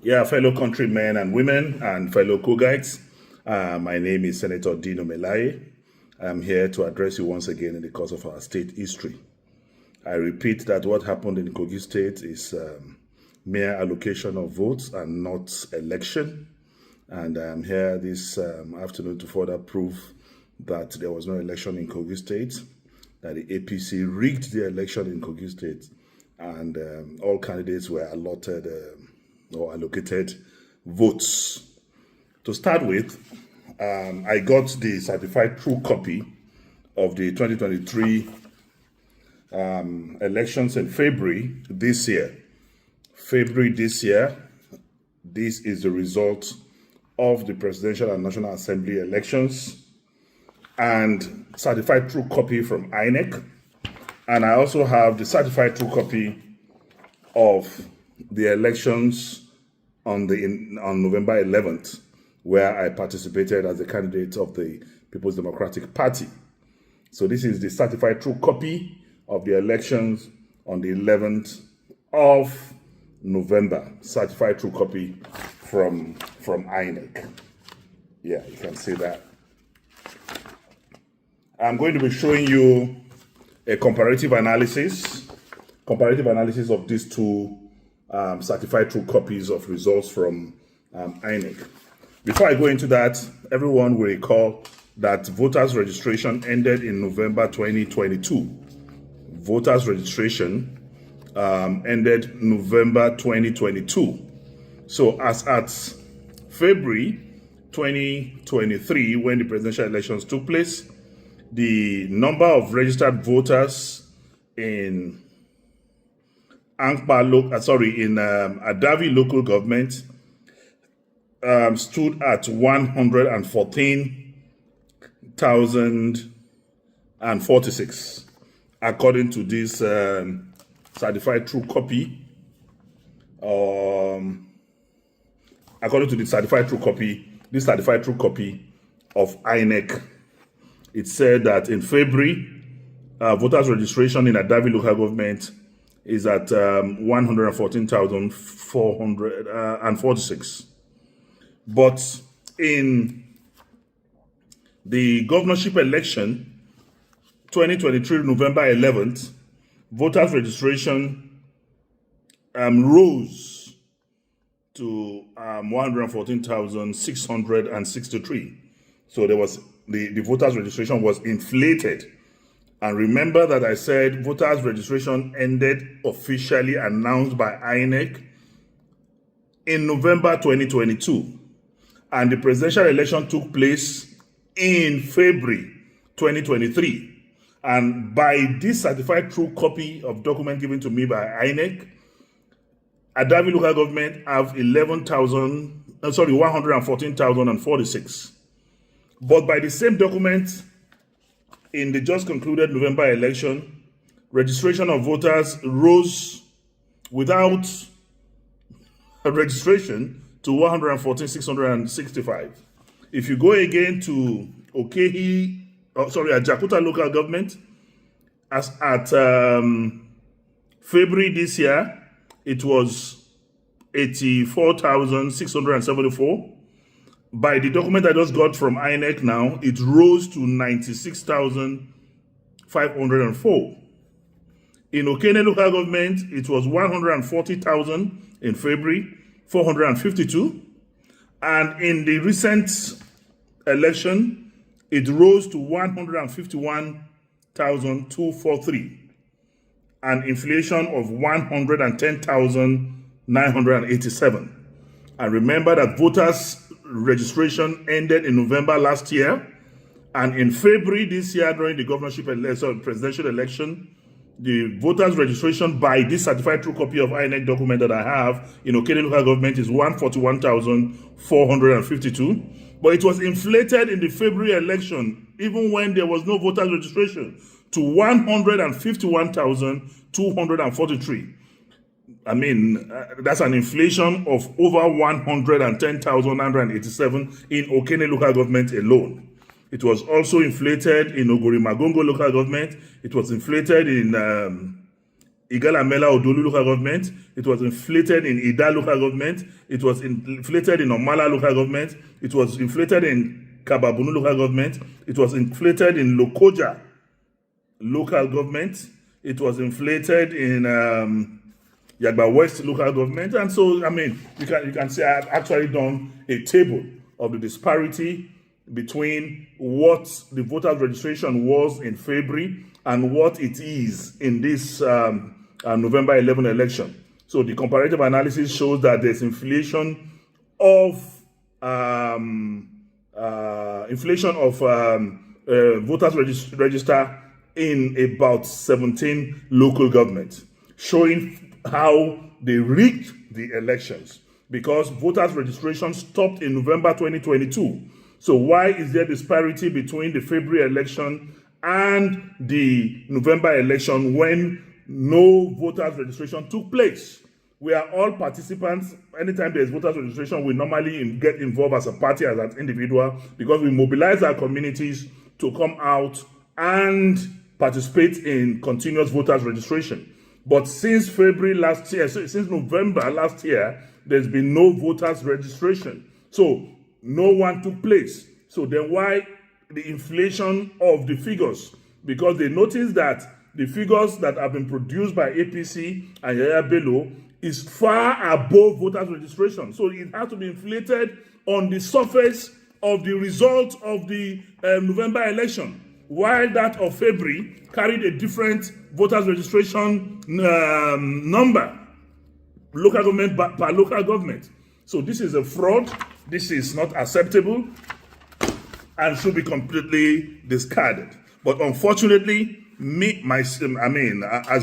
Yeah, fellow countrymen and women and fellow Kogites, my name is Senator Dino Melaye. I'm here to address you once again in the course of our state history. I repeat that what happened in Kogi State is mere allocation of votes and not election. And I'm here this afternoon to further prove that there was no election in Kogi State, that the APC rigged the election in Kogi State, and all candidates were allotted or allocated votes. To start with, I got the certified true copy of the 2023 elections in February this year. This is the result of the Presidential and National Assembly elections, and certified true copy from INEC. And I also have the certified true copy of the elections on November 11th, where I participated as a candidate of the People's Democratic Party. So this is the certified true copy of the elections on the 11th of November. Certified true copy from INEC. Yeah, you can see that. I'm going to be showing you a comparative analysis of these two certified true copies of results from INEC. Before I go into that, everyone will recall that voters registration ended in November 2022. Voters registration ended November 2022. So as at February 2023, when the presidential elections took place, the number of registered voters in Adavi local government stood at 114,046, according to this certified true copy. According to the certified true copy, this certified true copy of INEC, it said that in February, voters registration in Adavi local government is at 114,446. But in the governorship election, 2023, November 11th, voters registration rose to 114,663. So there was the voters registration was inflated. And remember that I said voters registration ended officially announced by INEC in November 2022. And the presidential election took place in February 2023. And by this certified true copy of document given to me by INEC, Adavi local government have 114,046. But by the same document, in the just concluded November election, registration of voters rose without a registration to 114,665. If you go again to Jakarta local government, as at February this year, it was 84,674. By the document I just got from INEC now, it rose to 96,504. In Okene local government, it was 140,000 in February, 452. And in the recent election, it rose to 151,243. An inflation of 110,987. And remember that voters registration ended in November last year, and in February this year during the presidential election, the voters registration by this certified true copy of INEC document that I have in Okene local government is 141,452, but it was inflated in the February election, even when there was no voters registration, to 151,243. I mean, that's an inflation of over 110,987 in Okene local government alone. It was also inflated in Ogori Magongo local government. It was inflated in Igalamela Odolu local government. It was inflated in Ida local government. It was inflated in Omala local government. It was inflated in Kababunu local government. It was inflated in Lokoja local government. It was inflated in Yagba West local government. And so, I mean, you can see I've actually done a table of the disparity between what the voters registration was in February and what it is in this November 11 election. So the comparative analysis shows that there's inflation of voters register in about 17 local governments, showing how they rigged the elections because voters registration stopped in November 2022. So why is there disparity between the February election and the November election when no voters registration took place? We are all participants. Anytime there's voters registration, we normally get involved as a party, as an individual, because we mobilize our communities to come out and participate in continuous voters registration. But since February last year, since November last year, there's been no voters registration. So no one took place. So then why the inflation of the figures? Because they noticed that the figures that have been produced by APC and Yaya Bello is far above voters registration. So it has to be inflated on the surface of the result of the November election, while that of February carried a different voters registration number, local government per local government. So this is a fraud. This is not acceptable and should be completely discarded. But unfortunately, as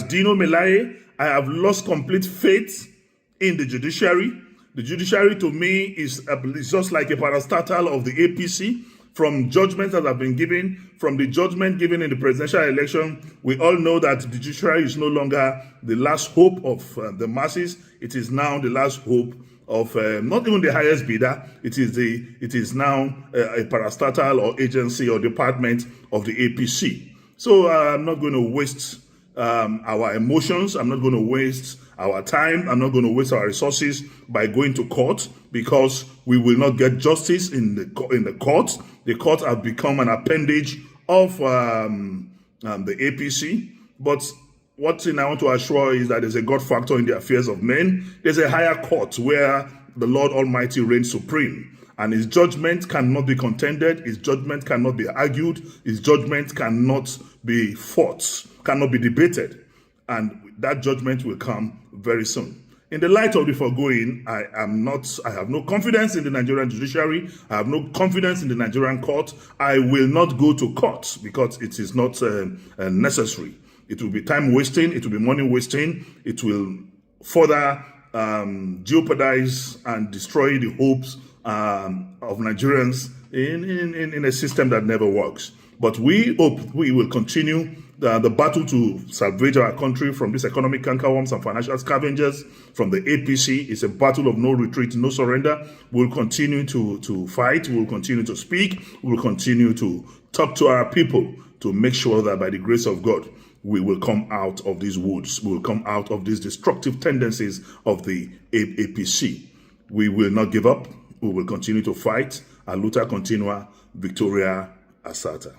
Dino Melaye, I have lost complete faith in the judiciary. The judiciary to me is just like a parastatal of the APC. From judgments that have been given, from the judgment given in the presidential election, we all know that the judiciary is no longer the last hope of the masses. It is now the last hope of not even the highest bidder. It is now a parastatal or agency or department of the APC. So I'm not going to waste our emotions. I'm not going to waste our time. I'm not going to waste our resources by going to court, because we will not get justice in the court. The court have become an appendage of the APC. But one thing I want to assure is that there's a God factor in the affairs of men. There's a higher court where the Lord Almighty reigns supreme, and his judgment cannot be contended. His judgment cannot be argued. His judgment cannot be fought, cannot be debated. And that judgment will come very soon. In the light of the foregoing, I have no confidence in the Nigerian judiciary. I have no confidence in the Nigerian court. I will not go to court because it is not necessary. It will be time wasting. It will be money wasting. It will further jeopardize and destroy the hopes of Nigerians in a system that never works. But we hope we will continue the battle to salvage our country from these economic cankerworms and financial scavengers from the APC. It's a battle of no retreat, no surrender. We'll continue to fight. We'll continue to speak. We'll continue to talk to our people to make sure that by the grace of God, we will come out of these woods. We will come out of these destructive tendencies of the APC. We will not give up. We will continue to fight. A luta continua, Victoria Asata.